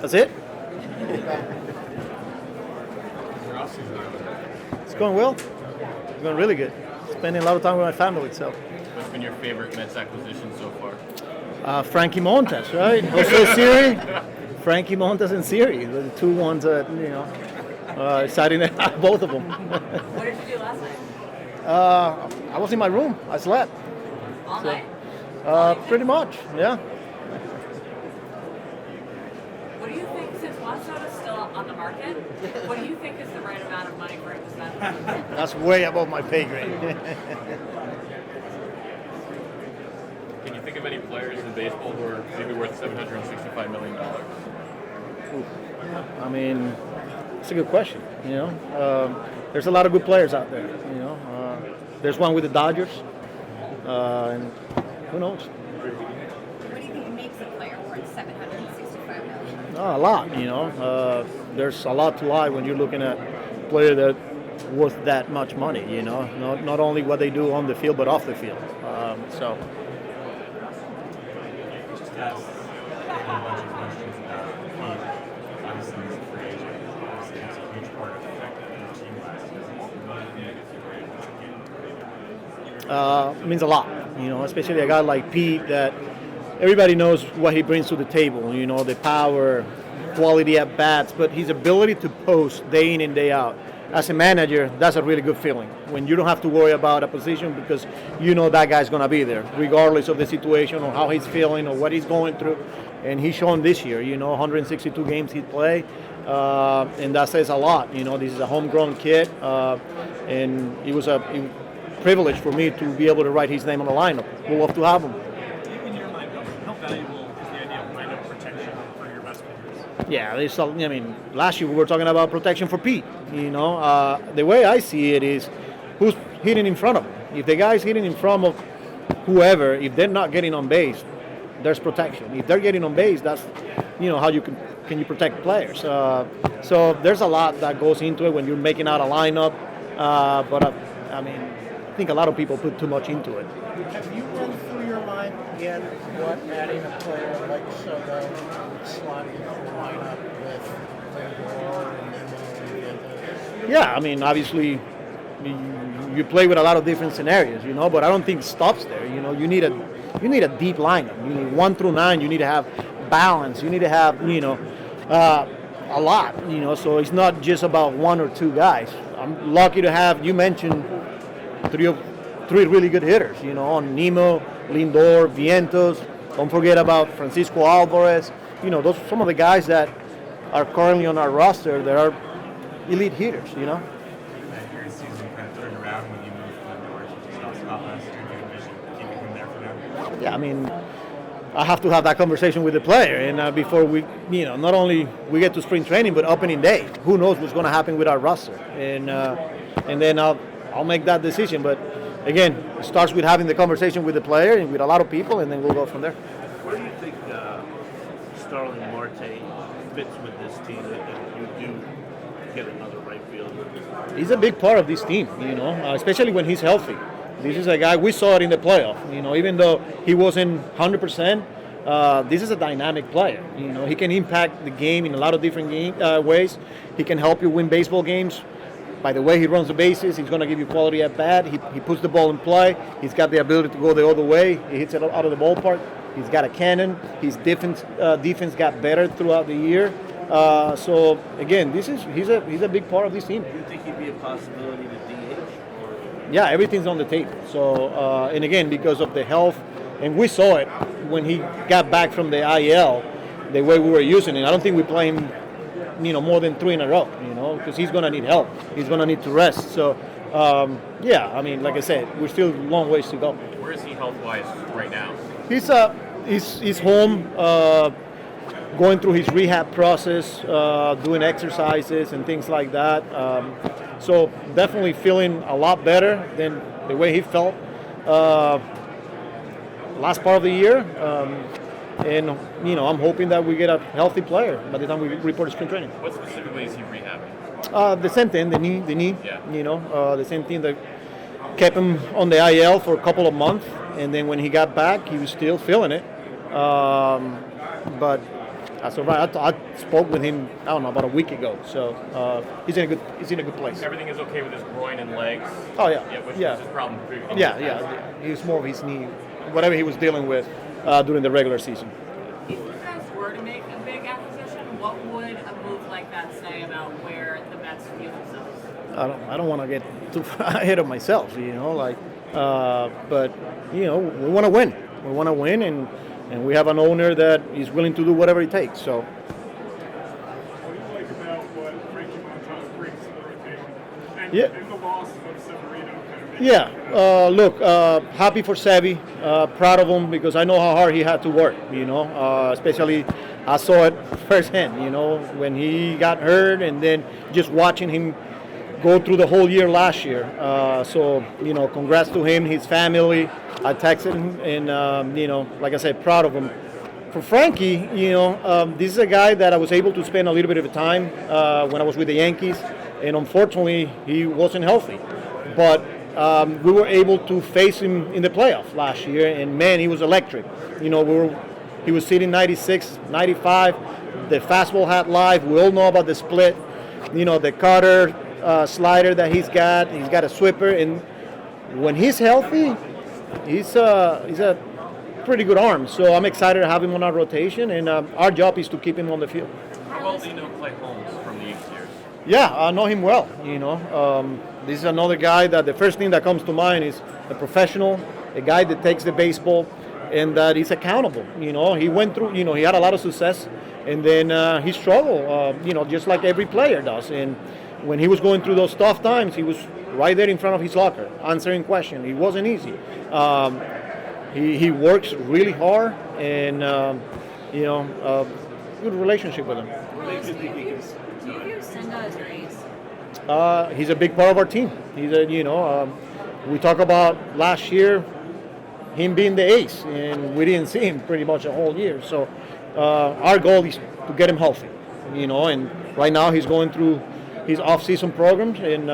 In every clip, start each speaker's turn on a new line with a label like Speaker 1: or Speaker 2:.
Speaker 1: That's it. It's going well. It's going really good. Spending a lot of time with my family. So.
Speaker 2: What's been your favorite Mets acquisition so far?
Speaker 1: Frankie Montas, right? Jose Siri, Frankie Montas and Siri, the two ones that exciting to have both of them.
Speaker 3: What did you do last night?
Speaker 1: I was in my room. I slept.
Speaker 3: All night?
Speaker 1: Pretty much, yeah.
Speaker 3: What do you think, since Juan Soto is still on the market, what do you think is the right amount of money for him to spend?
Speaker 1: That's way above my pay grade.
Speaker 2: Can you think of any players in baseball who are maybe worth $765 million?
Speaker 1: I mean, it's a good question. There's a lot of good players out there. There's one with the Dodgers, and who knows?
Speaker 4: What do you think makes a player worth $765 million?
Speaker 1: A lot. There's a lot to lie when you're looking at a player that's worth that much money. Not only what they do on the field but off the field. So.
Speaker 5: Just ask a bunch of questions about Pete. Obviously, he's a free agent. Obviously, it's a huge part of affecting the team last season.
Speaker 1: It means a lot, especially a guy like Pete that everybody knows what he brings to the table, the power, quality at bats, but his ability to post day in and day out. As a manager, that's a really good feeling when you don't have to worry about a position because that guy's going to be there regardless of the situation or how he's feeling or what he's going through. And he's shown this year, 162 games he played, and that says a lot. This is a homegrown kid, and it was a privilege for me to be able to write his name on the lineup. We'll love to have him.
Speaker 5: In your mind, how valuable is the idea of lineup protection for your best players?
Speaker 1: Yeah, last year we were talking about protection for Pete. The way I see it is who's hitting in front of him. If the guy's hitting in front of whoever, if they're not getting on base, there's protection. If they're getting on base, that's how you can you protect players. So there's a lot that goes into it when you're making out a lineup. But I think a lot of people put too much into it.
Speaker 6: Have you run through your mind again what adding a player like Soto would slot into the lineup with Lindor and Mendoza?
Speaker 1: Yeah, obviously you play with a lot of different scenarios, but I don't think it stops there. You need a deep lineup. You need 1 through 9. You need to have balance. You need to have a lot. So it's not just about 1 or 2 guys. I'm lucky to have, you mentioned, three really good hitters, on Nemo, Lindor, Vientos. Don't forget about Francisco Alvarez. Those are some of the guys that are currently on our roster that are elite hitters,
Speaker 5: Your season kind of turned around when you moved Lindor to the spot last year. Do you envision keeping him there for now?
Speaker 1: Yeah, I have to have that conversation with the player, and before we, not only we get to spring training, but opening day. Who knows what's going to happen with our roster, and then I'll make that decision. But again, it starts with having the conversation with the player and with a lot of people, and then we'll go from there.
Speaker 7: Where do you think Starling Marte fits with this team if you do get another right fielder?
Speaker 1: He's a big part of this team, especially when he's healthy. This is a guy, we saw it in the playoff, even though he wasn't 100%, this is a dynamic player. He can impact the game in a lot of different ways. He can help you win baseball games. By the way he runs the bases, he's going to give you quality at bat. He puts the ball in play. He's got the ability to go the other way. He hits it out of the ballpark. He's got a cannon. His defense got better throughout the year. So again, he's a big part of this team.
Speaker 7: Do you think he'd be a possibility to DH?
Speaker 1: Yeah, everything's on the table. So and again, because of the health, and we saw it when he got back from the IL, the way we were using it. I don't think we play him, more than 3 in a row. Because he's going to need help. He's going to need to rest. So like I said, we're still a long ways to go.
Speaker 2: Where is he health-wise right now?
Speaker 1: He's home, going through his rehab process, doing exercises and things like that. So definitely feeling a lot better than the way he felt last part of the year. And I'm hoping that we get a healthy player by the time we report to spring training.
Speaker 2: What specifically is he rehabbing?
Speaker 1: The same thing, the knee.
Speaker 2: Yeah.
Speaker 1: The same thing that kept him on the IL for a couple of months, and then when he got back, he was still feeling it. But as of right, I spoke with him, I don't know, about a week ago. So he's in a good place.
Speaker 2: Everything is okay with his groin and legs.
Speaker 1: Oh yeah,
Speaker 2: Which
Speaker 1: yeah.
Speaker 2: was his problem previously.
Speaker 1: Yeah. He's more of his knee, whatever he was dealing with during the regular season.
Speaker 3: If you guys were to make a big acquisition, what would a move like that say about where the Mets view themselves?
Speaker 1: I don't want to get too far ahead of myself, but we want to win. We want to win, and we have an owner that is willing to do whatever it takes. So.
Speaker 8: What do you like about what Frankie Montas brings to the rotation? And the loss of Severino kind of makes
Speaker 1: Yeah, happy for Sevy, proud of him because I know how hard he had to work, especially I saw it firsthand, when he got hurt and then just watching him go through the whole year last year. So, congrats to him, his family. I texted him and, like I said, proud of him. For Frankie, this is a guy that I was able to spend a little bit of time when I was with the Yankees, and unfortunately he wasn't healthy. But we were able to face him in the playoff last year, and man, he was electric. He was hitting 96, 95. The fastball had life. We all know about the split. The cutter, slider that he's got. He's got a swipper, and when he's healthy, he's a pretty good arm. So I'm excited to have him on our rotation, and our job is to keep him on the field.
Speaker 2: How well do you know Clay Holmes from the Yankees years?
Speaker 1: Yeah, I know him well. This is another guy that the first thing that comes to mind is a professional, a guy that takes the baseball, and that is accountable. He went through. He had a lot of success, and then he struggled. Just like every player does. And when he was going through those tough times, he was right there in front of his locker, answering questions. It wasn't easy. He works really hard, and good relationship with him.
Speaker 4: Do you view Senda as your ace?
Speaker 1: He's a big part of our team. We talk about last year, him being the ace, and we didn't see him pretty much a whole year. So our goal is to get him healthy, and right now he's going through his off-season programs, and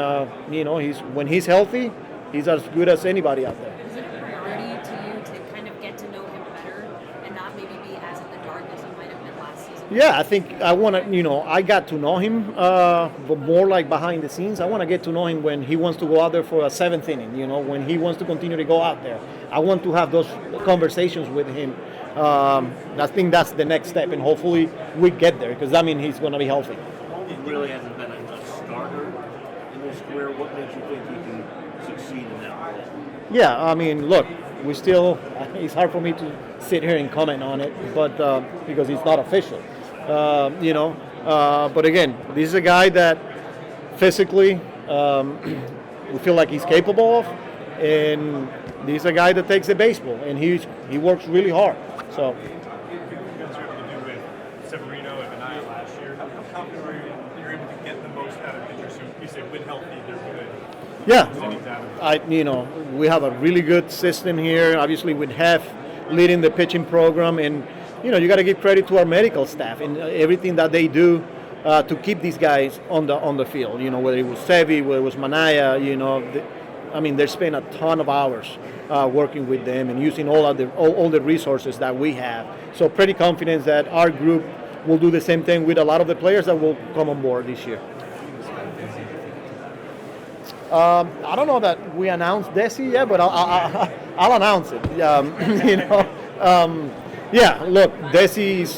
Speaker 1: when he's healthy, he's as good as anybody out there.
Speaker 4: Is it a priority to you to kind of get to know him better and not maybe be as in the dark as he might have been last season?
Speaker 1: Yeah, I think I want to, I got to know him, but more like behind the scenes. I want to get to know him when he wants to go out there for a seventh inning, when he wants to continue to go out there. I want to have those conversations with him. I think that's the next step, and hopefully we get there, because that means he's going to be healthy.
Speaker 7: He really hasn't been a starter in his career. What makes you think he can succeed in that role?
Speaker 1: Yeah, I mean, look, it's hard for me to sit here and comment on it, but because it's not official, but again, this is a guy that physically we feel like he's capable of, and this is a guy that takes the baseball, and he works really hard. So.
Speaker 8: you guys were able to do with Severino and Anaya last year. How confident are you you're able to get the most out of pitchers who you say when healthy they're good?
Speaker 1: Yeah, we have a really good system here. Obviously, with Hef leading the pitching program, and you got to give credit to our medical staff and everything that they do to keep these guys on the field. Whether it was Sevy, whether it was Manaya, they spend a ton of hours working with them and using all the resources that we have. So pretty confident that our group will do the same thing with a lot of the players that will come on board this year. I don't know that we announced Desi yet, but I'll announce it. Look, Desi is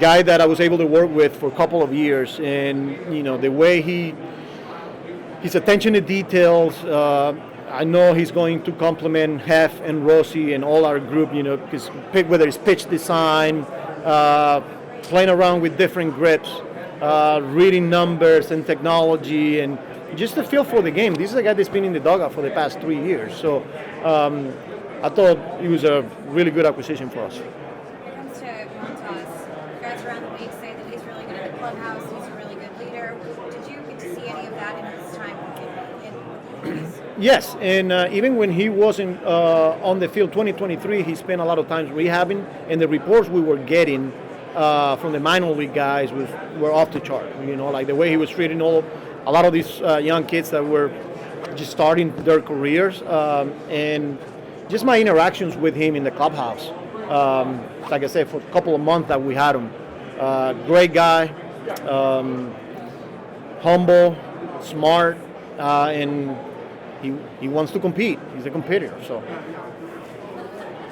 Speaker 1: guy that I was able to work with for a couple of years, and the way his attention to details. I know he's going to complement Hef and Rossi and all our group, because whether it's pitch design, playing around with different grips, reading numbers and technology, and just the feel for the game. This is a guy that's been in the dugout for the past 3 years. So I thought he was a really good acquisition for us.
Speaker 4: When it comes to Montas, guys around the league say that he's really good at the clubhouse, he's a really good leader. Did you get to see any of that in his time in
Speaker 1: Yes, and even when he wasn't on the field 2023, he spent a lot of time rehabbing, and the reports we were getting from the minor league guys were off the chart. Like the way he was treating a lot of these young kids that were just starting their careers, and just my interactions with him in the clubhouse. Like I said, for a couple of months that we had him. Great guy, humble, smart, and he wants to compete. He's a competitor. So.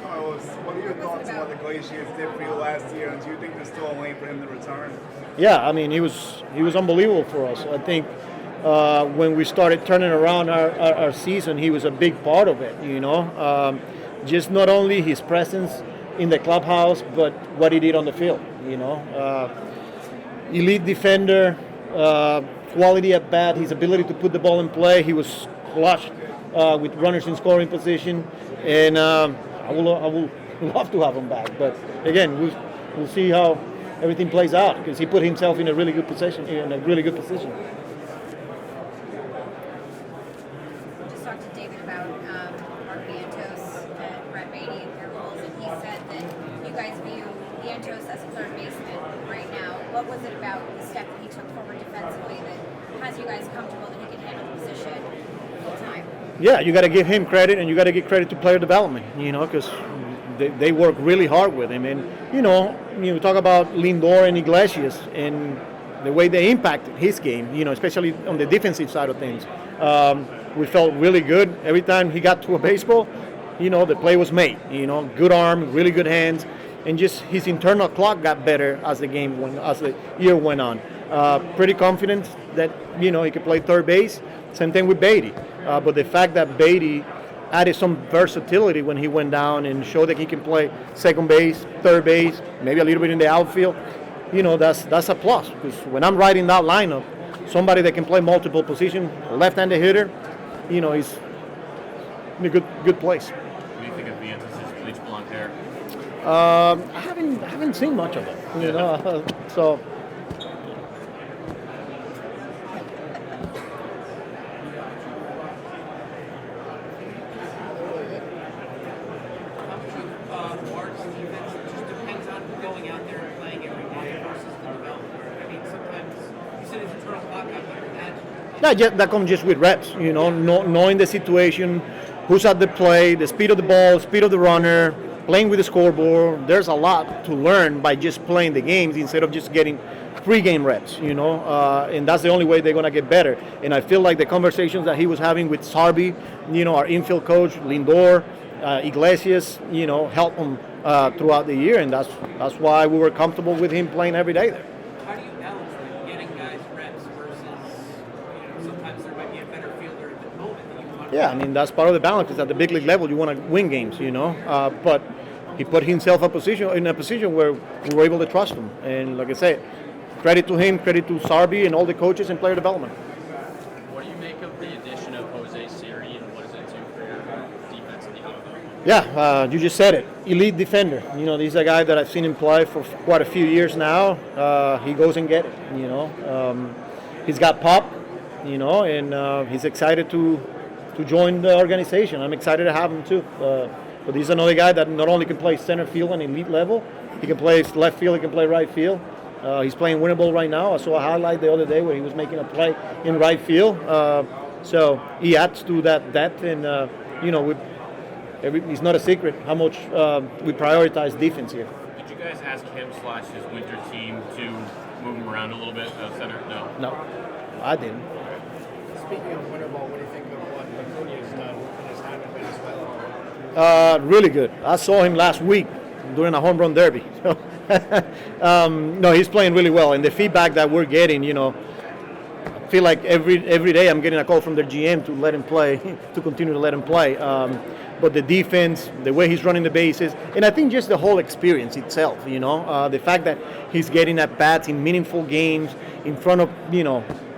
Speaker 9: Carlos, what are your thoughts on what the Glaciers did for you last year, and do you think there's still a lane for him to return?
Speaker 1: Yeah, I mean, he was unbelievable for us. I think when we started turning around our season, he was a big part of it. Just not only his presence in the clubhouse, but what he did on the field. Elite defender, quality at bat, his ability to put the ball in play. He was flushed with runners in scoring position, and I will love to have him back. But again, we'll see how everything plays out, because he put himself in a really good position.
Speaker 4: Just talked to David about Mark Vientos and Brett Beatty and their roles, and he said that you guys view Vientos as a third baseman right now. What was it about the step that he took forward defensively that has you guys comfortable that he can handle the position full time?
Speaker 1: Yeah, you got to give him credit, and you got to give credit to player development. Because they work really hard with him, and you talk about Lindor and Iglesias and the way they impacted his game. Especially on the defensive side of things. We felt really good every time he got to a baseball. The play was made. Good arm, really good hands, and just his internal clock got better as the year went on. Pretty confident that he could play third base. Same thing with Beatty. But the fact that Beatty added some versatility when he went down and showed that he can play second base, third base, maybe a little bit in the outfield, that's a plus. Because when I'm writing that lineup, somebody that can play multiple positions, a left-handed hitter, he's in a good place.
Speaker 2: What do you think of Vientos' bleach blonde hair?
Speaker 1: I haven't seen much of it, so.
Speaker 10: Mark's defense just depends on going out there and playing every day versus the development. I mean, sometimes you said it's internal clock out there.
Speaker 1: That comes just with reps, knowing the situation, who's at the plate, the speed of the ball, speed of the runner, playing with the scoreboard. There's a lot to learn by just playing the games instead of just getting pre-game reps, and that's the only way they're going to get better. And I feel like the conversations that he was having with Sarby, our infield coach, Lindor, Iglesias, helped him throughout the year, and that's why we were comfortable with him playing every day there.
Speaker 10: How do you balance getting guys reps versus, sometimes there might be a better fielder at the moment that you want?
Speaker 1: Yeah, I mean, that's part of the balance. Because at the big league level, you want to win games, but he put himself in a position where we were able to trust him. And like I said, credit to him, credit to Sarby and all the coaches and player development.
Speaker 2: What do you make of the addition of Jose Siri, and what does it do for your defense in the outfield?
Speaker 1: Yeah, you just said it. Elite defender. He's a guy that I've seen him play for quite a few years now. He goes and get it. He's got pop. And he's excited to join the organization. I'm excited to have him too. But he's another guy that not only can play center field on elite level, he can play left field, he can play right field. He's playing winnable right now. I saw a highlight the other day where he was making a play in right field. So he adds to that depth, and it's not a secret how much we prioritize defense here.
Speaker 2: Did you guys ask him / his winter team to move him around a little bit, center?
Speaker 1: No, I didn't.
Speaker 6: Speaking of winter ball, what do you think of what Acuña's done in his time in Venezuela?
Speaker 1: Really good. I saw him last week during a home run derby. No, he's playing really well, and the feedback that we're getting, I feel like every day I'm getting a call from their GM to let him play, to continue to let him play. But the defense, the way he's running the bases, and I think just the whole experience itself, the fact that he's getting at bats in meaningful games in front of,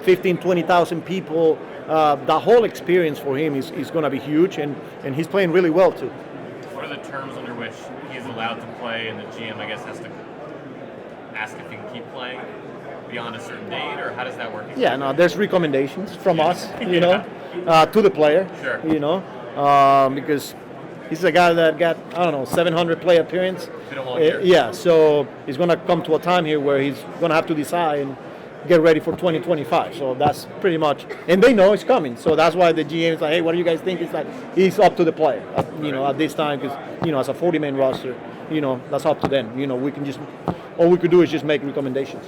Speaker 1: 15, 20,000 people, the whole experience for him is going to be huge, and he's playing really well too.
Speaker 2: What are the terms under which he's allowed to play, and the GM, I guess, has to ask if he can keep playing beyond a certain date, or how does that work?
Speaker 1: Yeah, no, there's recommendations from us, to the player,
Speaker 2: Sure.
Speaker 1: Because he's a guy that got, 700 play appearance.
Speaker 2: Been a long year.
Speaker 1: Yeah, so he's going to come to a time here where he's going to have to decide and get ready for 2025. So that's pretty much, and they know it's coming. So that's why the GM is like, hey, what do you guys think? It's like, he's up to the player, at this time, because, as a 40-man roster, that's up to them. We can just all we could do is just make recommendations.